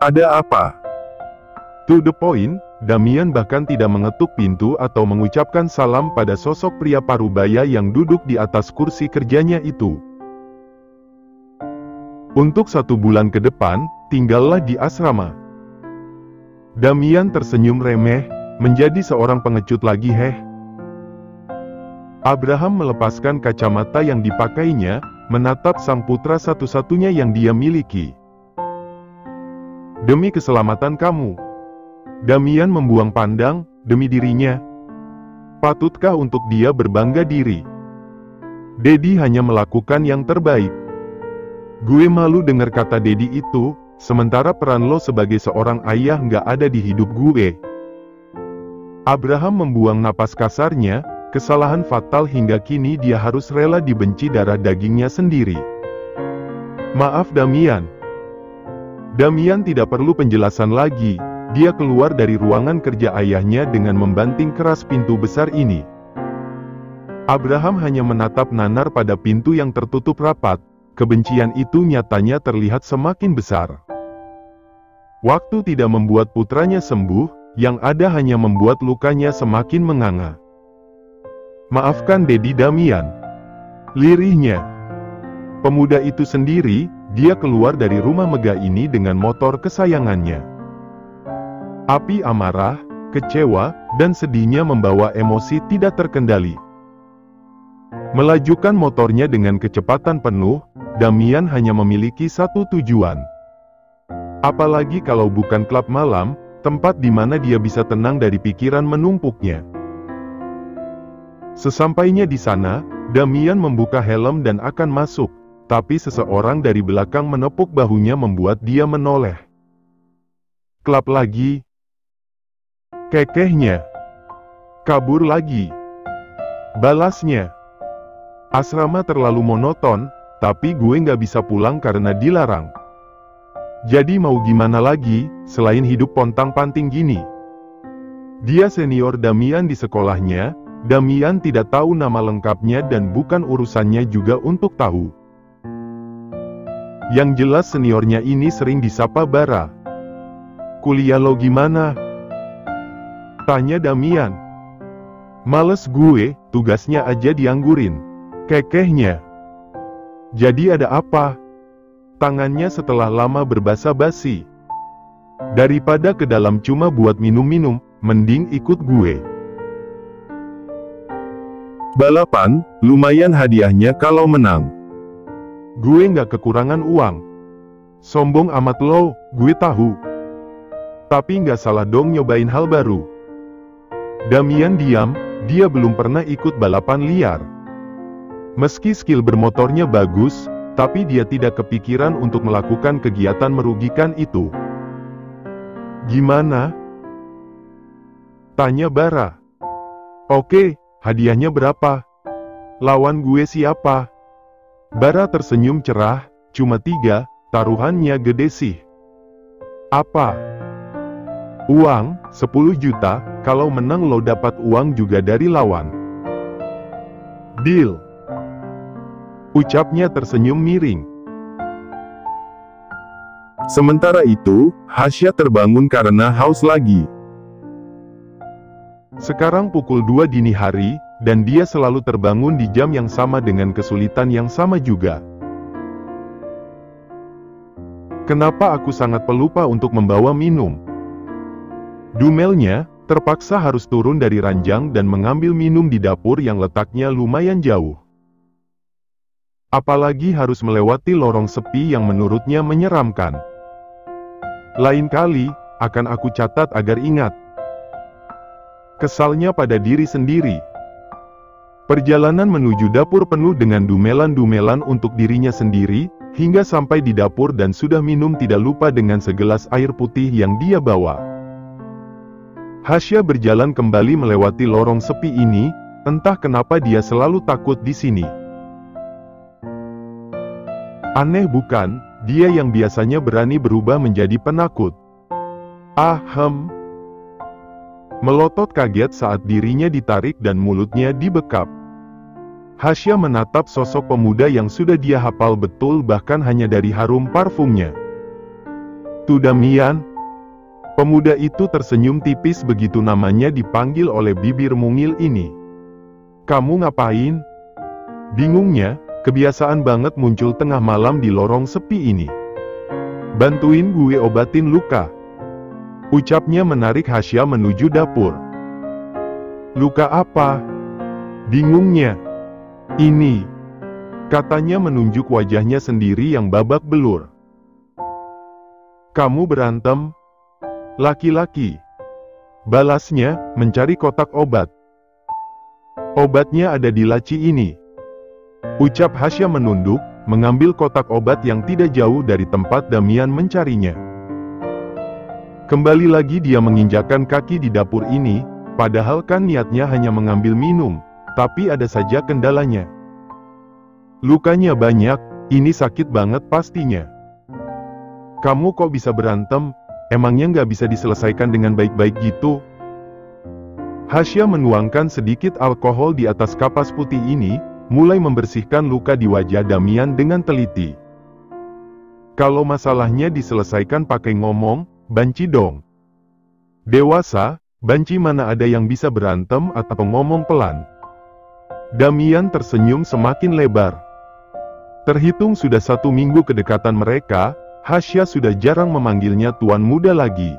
Ada apa? To the point, Damian bahkan tidak mengetuk pintu atau mengucapkan salam pada sosok pria parubaya yang duduk di atas kursi kerjanya itu. Untuk 1 bulan ke depan, tinggallah di asrama. Damian tersenyum remeh, menjadi seorang pengecut lagi heh. Abraham melepaskan kacamata yang dipakainya, menatap sang putra satu-satunya yang dia miliki. Demi keselamatan kamu. Damian membuang pandang, demi dirinya. Patutkah untuk dia berbangga diri? Daddy hanya melakukan yang terbaik. Gue malu dengar kata Daddy itu, sementara peran lo sebagai seorang ayah nggak ada di hidup gue. Abraham membuang napas kasarnya, kesalahan fatal hingga kini dia harus rela dibenci darah dagingnya sendiri. Maaf Damian. Damian tidak perlu penjelasan lagi. Dia keluar dari ruangan kerja ayahnya dengan membanting keras pintu besar ini. Abraham hanya menatap nanar pada pintu yang tertutup rapat. Kebencian itu nyatanya terlihat semakin besar. Waktu tidak membuat putranya sembuh, yang ada hanya membuat lukanya semakin menganga. Maafkan Daddy Damian. Lirihnya. Pemuda itu sendiri, dia keluar dari rumah megah ini dengan motor kesayangannya. Api amarah, kecewa, dan sedihnya membawa emosi tidak terkendali. Melajukan motornya dengan kecepatan penuh, Damian hanya memiliki satu tujuan. Apalagi kalau bukan klub malam, tempat di mana dia bisa tenang dari pikiran menumpuknya. Sesampainya di sana, Damian membuka helm dan akan masuk, tapi seseorang dari belakang menepuk bahunya membuat dia menoleh. Klub lagi. Kekehnya. Kabur lagi. Balasnya. Asrama terlalu monoton, tapi gue nggak bisa pulang karena dilarang. Jadi mau gimana lagi, selain hidup pontang-panting gini? Dia senior Damian di sekolahnya, Damian tidak tahu nama lengkapnya dan bukan urusannya juga untuk tahu. Yang jelas seniornya ini sering disapa Bara. Kuliah lo gimana? Tanya Damian. Males gue, tugasnya aja dianggurin. Kekehnya. Jadi ada apa? Tangannya setelah lama berbasa-basi. Daripada ke dalam cuma buat minum-minum, mending ikut gue. Balapan, lumayan hadiahnya kalau menang. Gue nggak kekurangan uang. Sombong amat lo, gue tahu. Tapi nggak salah dong nyobain hal baru. Damian diam, dia belum pernah ikut balapan liar. Meski skill bermotornya bagus, tapi dia tidak kepikiran untuk melakukan kegiatan merugikan itu. Gimana? Tanya Bara. Oke, hadiahnya berapa? Lawan gue siapa? Bara tersenyum cerah, cuma 3, taruhannya gede sih. Apa? Uang, 10 juta, kalau menang lo dapat uang juga dari lawan. Deal. Ucapnya tersenyum miring. Sementara itu, Hasya terbangun karena haus lagi. Sekarang pukul 2 dini hari, dan dia selalu terbangun di jam yang sama dengan kesulitan yang sama juga. Kenapa aku sangat pelupa untuk membawa minum? Dumelnya, terpaksa harus turun dari ranjang dan mengambil minum di dapur yang letaknya lumayan jauh. Apalagi harus melewati lorong sepi yang menurutnya menyeramkan. Lain kali, akan aku catat agar ingat. Kesalnya pada diri sendiri. Perjalanan menuju dapur penuh dengan dumelan-dumelan untuk dirinya sendiri, hingga sampai di dapur dan sudah minum tidak lupa dengan segelas air putih yang dia bawa. Hasya berjalan kembali melewati lorong sepi ini, entah kenapa dia selalu takut di sini. Aneh bukan, dia yang biasanya berani berubah menjadi penakut. Melotot kaget saat dirinya ditarik dan mulutnya dibekap. Hasya menatap sosok pemuda yang sudah dia hafal betul bahkan hanya dari harum parfumnya. Tuh Damian. Pemuda itu tersenyum tipis begitu namanya dipanggil oleh bibir mungil ini. Kamu ngapain? Bingungnya, kebiasaan banget muncul tengah malam di lorong sepi ini. Bantuin gue obatin luka. Ucapnya menarik Hasya menuju dapur. Luka apa? Bingungnya. Ini. Katanya menunjuk wajahnya sendiri yang babak belur. Kamu berantem? Laki-laki. Balasnya, mencari kotak obat. Obatnya ada di laci ini. Ucap Hasya menunduk, mengambil kotak obat yang tidak jauh dari tempat Damian mencarinya. Kembali lagi dia menginjakkan kaki di dapur ini, padahal kan niatnya hanya mengambil minum, tapi ada saja kendalanya. Lukanya banyak, ini sakit banget pastinya. Kamu kok bisa berantem? Emangnya nggak bisa diselesaikan dengan baik-baik gitu? Hasya menuangkan sedikit alkohol di atas kapas putih ini, mulai membersihkan luka di wajah Damian dengan teliti. Kalau masalahnya diselesaikan pakai ngomong, banci dong. Dewasa, banci mana ada yang bisa berantem atau ngomong pelan. Damian tersenyum semakin lebar. Terhitung sudah 1 minggu kedekatan mereka, Hasya sudah jarang memanggilnya tuan muda lagi.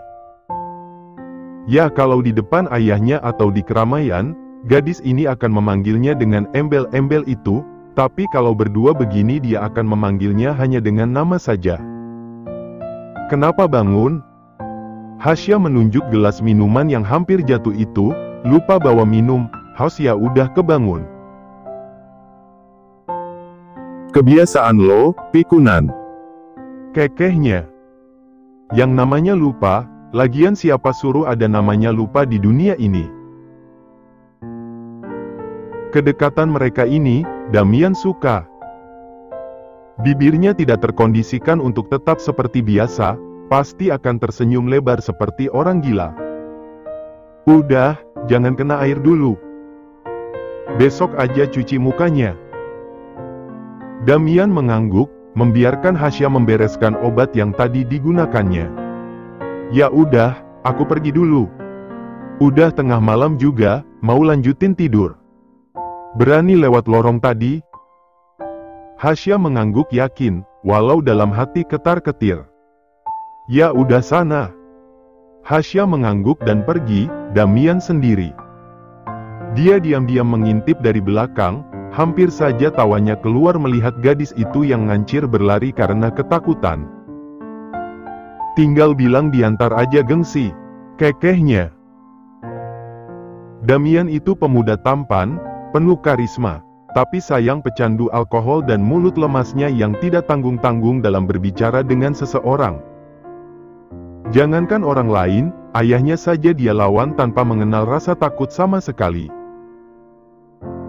Ya kalau di depan ayahnya atau di keramaian, gadis ini akan memanggilnya dengan embel-embel itu, tapi kalau berdua begini dia akan memanggilnya hanya dengan nama saja. Kenapa bangun? Hasya menunjuk gelas minuman yang hampir jatuh itu, lupa bawa minum, haus ya udah kebangun. Kebiasaan lo, pikunan. Kekehnya. Yang namanya lupa, lagian siapa suruh ada namanya lupa di dunia ini? Kedekatan mereka ini, Damian suka. Bibirnya tidak terkondisikan untuk tetap seperti biasa, pasti akan tersenyum lebar seperti orang gila. Udah, jangan kena air dulu. Besok aja cuci mukanya. Damian mengangguk, membiarkan Hasya membereskan obat yang tadi digunakannya. Ya udah, aku pergi dulu. Udah tengah malam juga, mau lanjutin tidur. Berani lewat lorong tadi? Hasya mengangguk yakin, walau dalam hati ketar-ketir. Ya udah sana. Hasya mengangguk dan pergi, Damian sendiri. Dia diam-diam mengintip dari belakang, hampir saja tawanya keluar melihat gadis itu yang ngancir berlari karena ketakutan. Tinggal bilang diantar aja gengsi, kekehnya. Damian itu pemuda tampan, penuh karisma, tapi sayang pecandu alkohol dan mulut lemasnya yang tidak tanggung-tanggung dalam berbicara dengan seseorang. Jangankan orang lain, ayahnya saja dia lawan tanpa mengenal rasa takut sama sekali.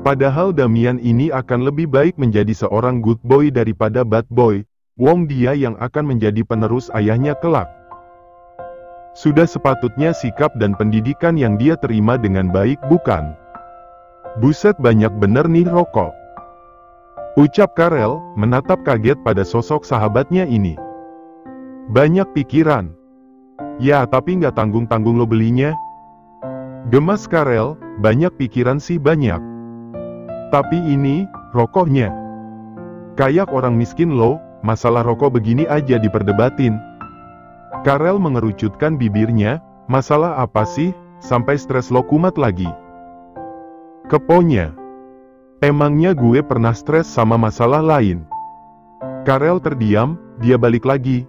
Padahal Damian ini akan lebih baik menjadi seorang good boy daripada bad boy, wong dia yang akan menjadi penerus ayahnya kelak. Sudah sepatutnya sikap dan pendidikan yang dia terima dengan baik bukan? Buset banyak bener nih rokok. Ucap Karel, menatap kaget pada sosok sahabatnya ini. Banyak pikiran. Ya tapi nggak tanggung-tanggung lo belinya. Gemas Karel, banyak pikiran sih banyak. Tapi ini, rokoknya. Kayak orang miskin lo, masalah rokok begini aja diperdebatin. Karel mengerucutkan bibirnya, masalah apa sih, sampai stres lo kumat lagi. Keponya. Emangnya gue pernah stres sama masalah lain? Karel terdiam, dia balik lagi.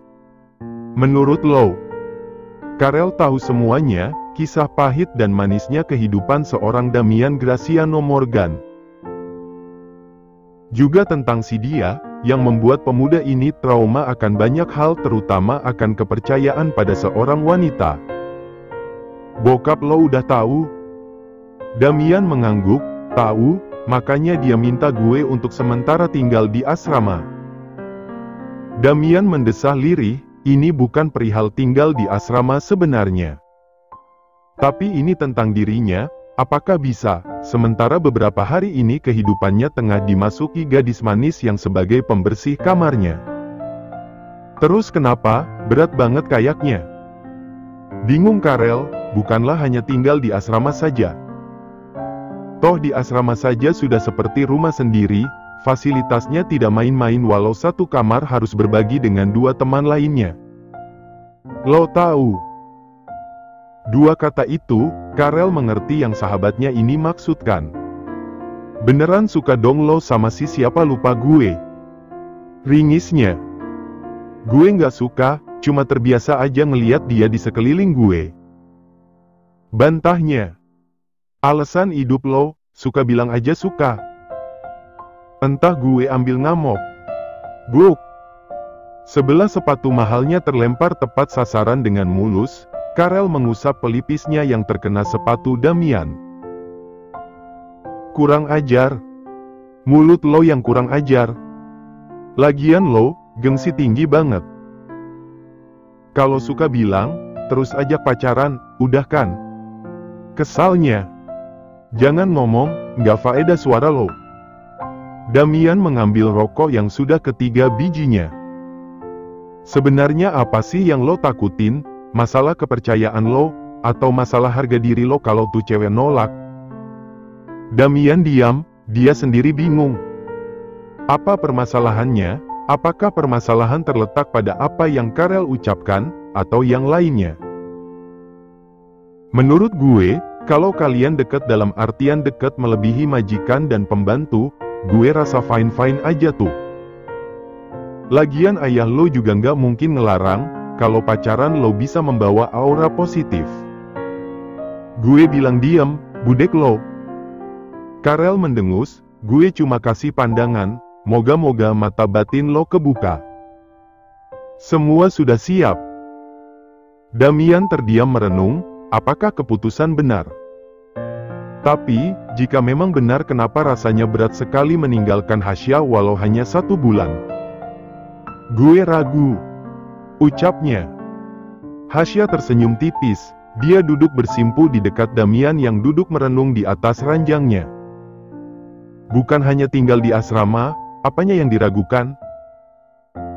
Menurut lo, Karel tahu semuanya, kisah pahit dan manisnya kehidupan seorang Damian Graciano Morgan. Juga tentang si dia, yang membuat pemuda ini trauma akan banyak hal terutama akan kepercayaan pada seorang wanita. Bokap lo udah tahu? Damian mengangguk, tahu, makanya dia minta gue untuk sementara tinggal di asrama. Damian mendesah lirih, ini bukan perihal tinggal di asrama sebenarnya. Tapi ini tentang dirinya, apakah bisa, sementara beberapa hari ini kehidupannya tengah dimasuki gadis manis yang sebagai pembersih kamarnya. Terus kenapa, berat banget kayaknya? Bingung Karel, bukanlah hanya tinggal di asrama saja. Toh di asrama saja sudah seperti rumah sendiri, fasilitasnya tidak main-main walau satu kamar harus berbagi dengan dua teman lainnya. Lo tahu. Dua kata itu, Karel mengerti yang sahabatnya ini maksudkan. Beneran suka dong lo sama si siapa lupa gue. Ringisnya. Gue nggak suka, cuma terbiasa aja ngeliat dia di sekeliling gue. Bantahnya. Alasan hidup lo, suka bilang aja suka. Entah gue ambil ngamuk. Buk. Sebelah sepatu mahalnya terlempar tepat sasaran dengan mulus, Karel mengusap pelipisnya yang terkena sepatu Damian. Kurang ajar. Mulut lo yang kurang ajar. Lagian lo, gengsi tinggi banget. Kalau suka bilang, terus ajak pacaran, udah kan? Kesalnya. Jangan ngomong, nggak faedah suara lo. Damian mengambil rokok yang sudah ketiga bijinya. Sebenarnya apa sih yang lo takutin? Masalah kepercayaan lo, atau masalah harga diri lo kalau tuh cewek nolak? Damian diam, dia sendiri bingung. Apa permasalahannya? Apakah permasalahan terletak pada apa yang Karel ucapkan, atau yang lainnya? Menurut gue, kalau kalian dekat dalam artian dekat melebihi majikan dan pembantu, gue rasa fine-fine aja tuh. Lagian ayah lo juga nggak mungkin ngelarang, kalau pacaran lo bisa membawa aura positif. Gue bilang diem, budek lo. Karel mendengus, gue cuma kasih pandangan, moga-moga mata batin lo kebuka. Semua sudah siap. Damian terdiam merenung, apakah keputusan benar? Tapi, jika memang benar kenapa rasanya berat sekali meninggalkan Hasya walau hanya 1 bulan? Gue ragu. Ucapnya. Hasya tersenyum tipis, dia duduk bersimpu di dekat Damian yang duduk merenung di atas ranjangnya. Bukan hanya tinggal di asrama, apanya yang diragukan?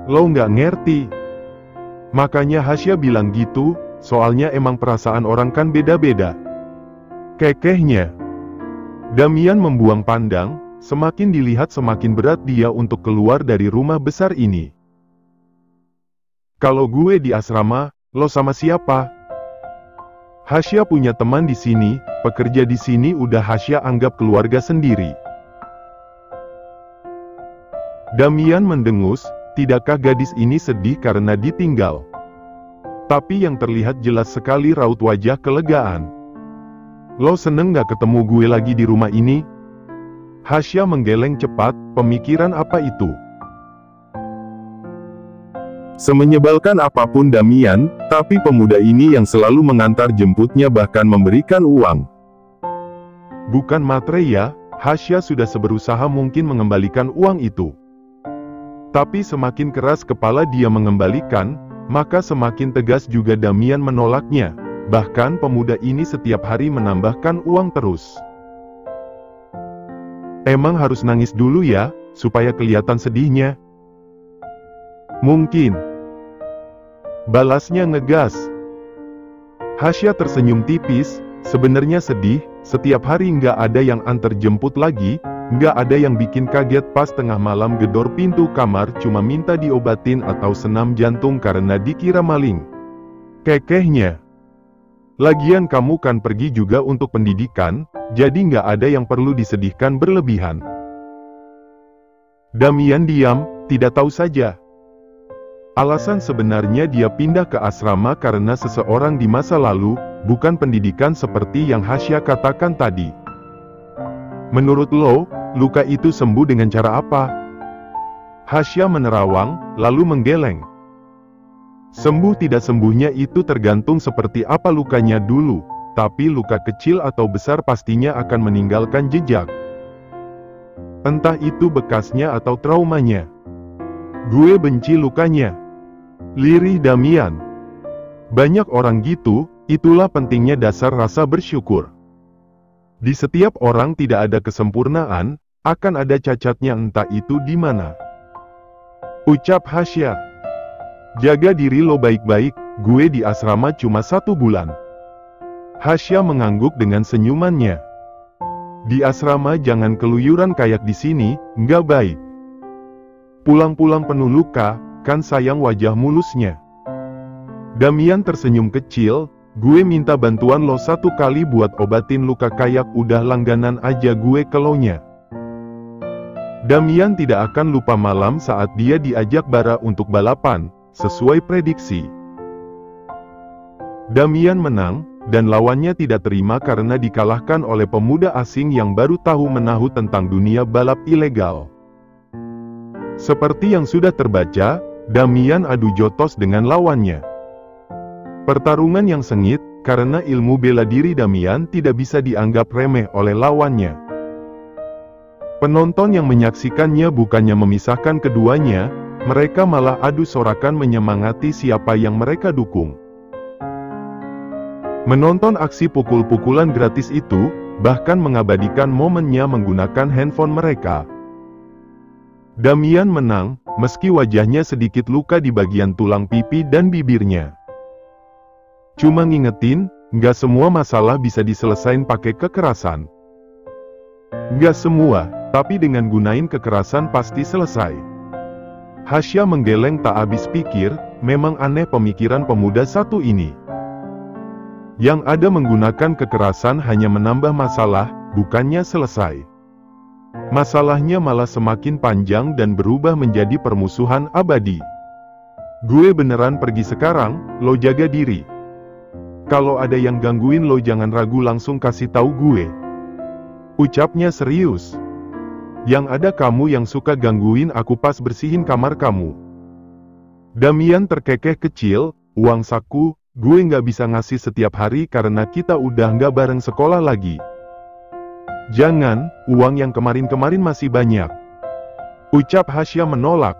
Lo nggak ngerti. Makanya Hasya bilang gitu, soalnya emang perasaan orang kan beda-beda. Kekehnya. Damian membuang pandang, semakin dilihat semakin berat dia untuk keluar dari rumah besar ini. Kalau gue di asrama, lo sama siapa? Hasya punya teman di sini, pekerja di sini udah Hasya anggap keluarga sendiri. Damian mendengus, tidakkah gadis ini sedih karena ditinggal? Tapi yang terlihat jelas sekali raut wajah kelegaan. Lo seneng gak ketemu gue lagi di rumah ini? Hasya menggeleng cepat, pemikiran apa itu? Semenyebalkan apapun Damian, tapi pemuda ini yang selalu mengantar jemputnya bahkan memberikan uang. Bukan matre ya, Hasya sudah seberusaha mungkin mengembalikan uang itu. Tapi semakin keras kepala dia mengembalikan, maka semakin tegas juga Damian menolaknya. Bahkan pemuda ini setiap hari menambahkan uang terus. Emang harus nangis dulu ya, supaya kelihatan sedihnya? Mungkin. Balasnya ngegas. Hasya tersenyum tipis, sebenarnya sedih, setiap hari nggak ada yang antar jemput lagi, nggak ada yang bikin kaget pas tengah malam gedor pintu kamar cuma minta diobatin atau senam jantung karena dikira maling. Kekehnya. Lagian kamu kan pergi juga untuk pendidikan, jadi nggak ada yang perlu disedihkan berlebihan. Damian diam, tidak tahu saja. Alasan sebenarnya dia pindah ke asrama karena seseorang di masa lalu, bukan pendidikan seperti yang Hasya katakan tadi. Menurut lo, luka itu sembuh dengan cara apa? Hasya menerawang, lalu menggeleng. Sembuh tidak sembuhnya itu tergantung seperti apa lukanya dulu, tapi luka kecil atau besar pastinya akan meninggalkan jejak. Entah itu bekasnya atau traumanya. Gue benci lukanya. Lirih Damian. Banyak orang gitu, itulah pentingnya dasar rasa bersyukur. Di setiap orang tidak ada kesempurnaan, akan ada cacatnya entah itu di mana. Ucap Hasya. Jaga diri lo baik-baik, gue di asrama cuma 1 bulan. Hasya mengangguk dengan senyumannya. Di asrama jangan keluyuran kayak di sini, nggak baik. Pulang-pulang penuh luka, kan sayang wajah mulusnya. Damian tersenyum kecil, gue minta bantuan lo 1 kali buat obatin luka kayak udah langganan aja gue ke lo-nya. Damian tidak akan lupa malam saat dia diajak Bara untuk balapan, sesuai prediksi. Damian menang, dan lawannya tidak terima karena dikalahkan oleh pemuda asing yang baru tahu menahu tentang dunia balap ilegal. Seperti yang sudah terbaca, Damian adu jotos dengan lawannya. Pertarungan yang sengit, karena ilmu bela diri Damian tidak bisa dianggap remeh oleh lawannya. Penonton yang menyaksikannya bukannya memisahkan keduanya, mereka malah adu sorakan menyemangati siapa yang mereka dukung. Menonton aksi pukul-pukulan gratis itu, bahkan mengabadikan momennya menggunakan handphone mereka. Damian menang, meski wajahnya sedikit luka di bagian tulang pipi dan bibirnya. Cuma ngingetin, nggak semua masalah bisa diselesain pakai kekerasan. Nggak semua, tapi dengan gunain kekerasan pasti selesai. Hasya menggeleng tak habis pikir, memang aneh pemikiran pemuda satu ini. Yang ada menggunakan kekerasan hanya menambah masalah, bukannya selesai. Masalahnya malah semakin panjang dan berubah menjadi permusuhan abadi. Gue beneran pergi sekarang, lo jaga diri. Kalau ada yang gangguin lo jangan ragu langsung kasih tahu gue. Ucapnya serius. Yang ada kamu yang suka gangguin aku pas bersihin kamar kamu. Damian terkekeh kecil, uang saku, gue nggak bisa ngasih setiap hari karena kita udah nggak bareng sekolah lagi. Jangan, uang yang kemarin-kemarin masih banyak. Ucap Hasya menolak.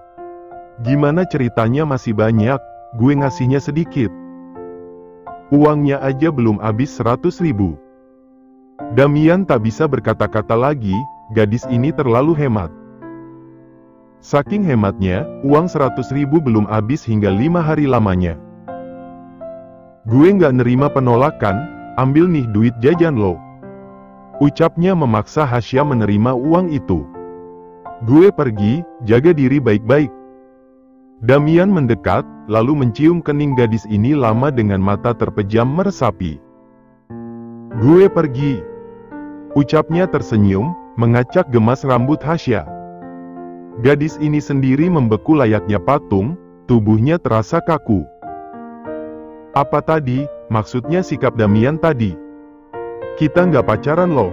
Gimana ceritanya masih banyak, gue ngasihnya sedikit. Uangnya aja belum habis 100.000. Damian tak bisa berkata-kata lagi, gadis ini terlalu hemat. Saking hematnya, uang 100.000 belum habis hingga 5 hari lamanya. Gue nggak nerima penolakan, ambil nih duit jajan lo. Ucapnya memaksa Hasya menerima uang itu. Gue pergi, jaga diri baik-baik. Damian mendekat, lalu mencium kening gadis ini lama dengan mata terpejam meresapi. Gue pergi. Ucapnya tersenyum, mengacak gemas rambut Hasya. Gadis ini sendiri membeku layaknya patung, tubuhnya terasa kaku. Apa tadi, maksudnya sikap Damian tadi? Kita nggak pacaran loh.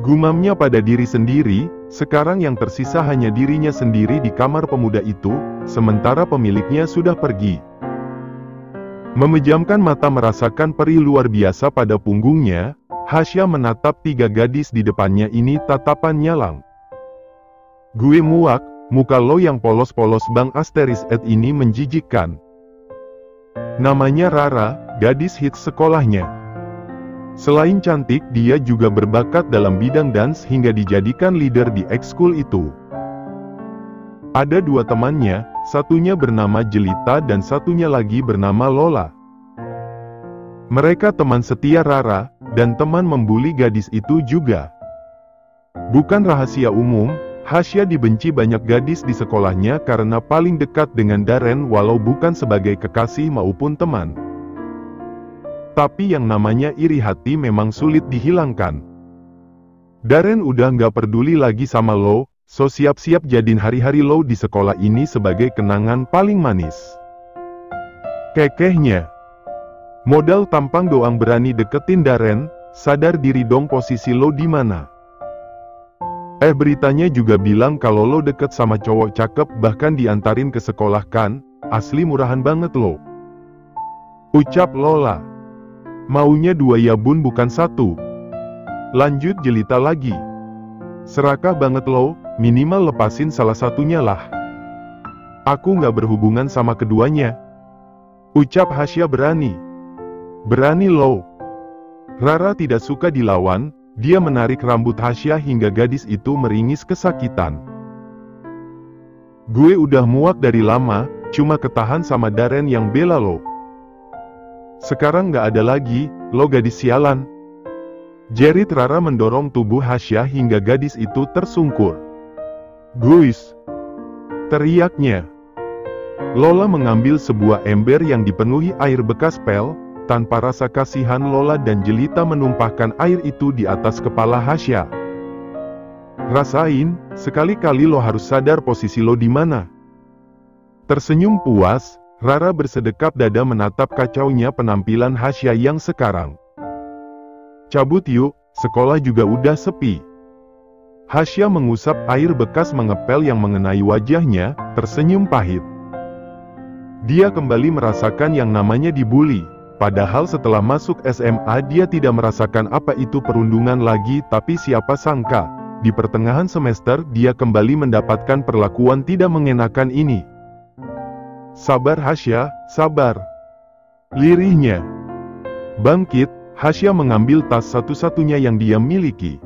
Gumamnya pada diri sendiri, sekarang yang tersisa hanya dirinya sendiri di kamar pemuda itu, sementara pemiliknya sudah pergi. Memejamkan mata merasakan perih luar biasa pada punggungnya, Hasya menatap 3 gadis di depannya ini tatapan nyalang. Gue muak, muka lo yang polos-polos Bang Asteris Ed ini menjijikkan. Namanya Rara, gadis hits sekolahnya. Selain cantik, dia juga berbakat dalam bidang dance hingga dijadikan leader di ekskul itu. Ada 2 temannya, satunya bernama Jelita dan satunya lagi bernama Lola. Mereka teman setia Rara, dan teman membuli gadis itu juga. Bukan rahasia umum, Hasya dibenci banyak gadis di sekolahnya karena paling dekat dengan Darren walau bukan sebagai kekasih maupun teman. Tapi yang namanya iri hati memang sulit dihilangkan. Darren udah nggak peduli lagi sama lo, so siap-siap jadiin hari-hari lo di sekolah ini sebagai kenangan paling manis. Kekehnya. Modal tampang doang berani deketin Darren, sadar diri dong posisi lo di mana. Beritanya juga bilang kalau lo deket sama cowok cakep bahkan diantarin ke sekolah kan, asli murahan banget lo. Ucap Lola. Maunya 2 ya bun bukan 1. Lanjut Jelita lagi. Serakah banget lo, minimal lepasin salah satunya lah. Aku nggak berhubungan sama keduanya. Ucap Hasya berani. Berani lo. Rara tidak suka dilawan, dia menarik rambut Hasya hingga gadis itu meringis kesakitan. Gue udah muak dari lama, cuma ketahan sama Darren yang bela lo. Sekarang nggak ada lagi, lo gadis sialan. Jerit Rara mendorong tubuh Hasya hingga gadis itu tersungkur. Guys! Teriaknya. Lola mengambil sebuah ember yang dipenuhi air bekas pel. Tanpa rasa kasihan Lola dan Jelita menumpahkan air itu di atas kepala Hasya. Rasain, sekali-kali lo harus sadar posisi lo di mana. Tersenyum puas, Rara bersedekap dada menatap kacaunya penampilan Hasya yang sekarang. Cabut yuk, sekolah juga udah sepi. Hasya mengusap air bekas mengepel yang mengenai wajahnya, tersenyum pahit. Dia kembali merasakan yang namanya dibully. Padahal setelah masuk SMA dia tidak merasakan apa itu perundungan lagi, tapi siapa sangka, di pertengahan semester dia kembali mendapatkan perlakuan tidak mengenakan ini. Sabar Hasya, sabar. Lirihnya. Bangkit, Hasya mengambil tas satu-satunya yang dia miliki.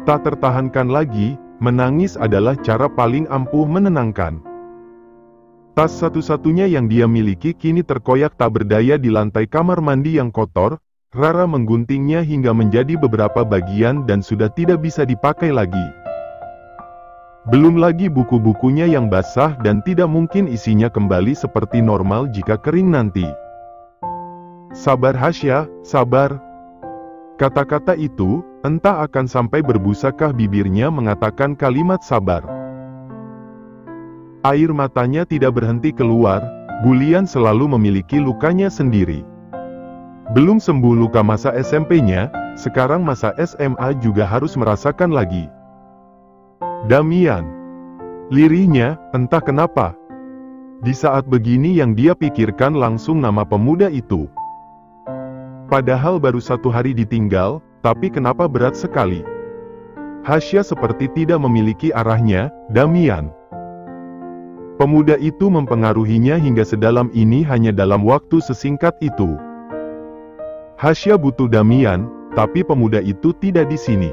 Tak tertahankan lagi, menangis adalah cara paling ampuh menenangkan. Tas satu-satunya yang dia miliki kini terkoyak tak berdaya di lantai kamar mandi yang kotor. Rara mengguntingnya hingga menjadi beberapa bagian dan sudah tidak bisa dipakai lagi. Belum lagi buku-bukunya yang basah dan tidak mungkin isinya kembali seperti normal jika kering nanti. Sabar Hasya, sabar. Kata-kata itu, entah akan sampai berbusakah bibirnya mengatakan kalimat sabar. Air matanya tidak berhenti keluar, Bulian selalu memiliki lukanya sendiri. Belum sembuh luka masa SMP-nya, sekarang masa SMA juga harus merasakan lagi. Damian. Lirihnya, entah kenapa. Di saat begini yang dia pikirkan langsung nama pemuda itu. Padahal baru 1 hari ditinggal, tapi kenapa berat sekali. Hasya seperti tidak memiliki arahnya, Damian. Pemuda itu mempengaruhinya hingga sedalam ini hanya dalam waktu sesingkat itu. Hasya butuh Damian, tapi pemuda itu tidak di sini.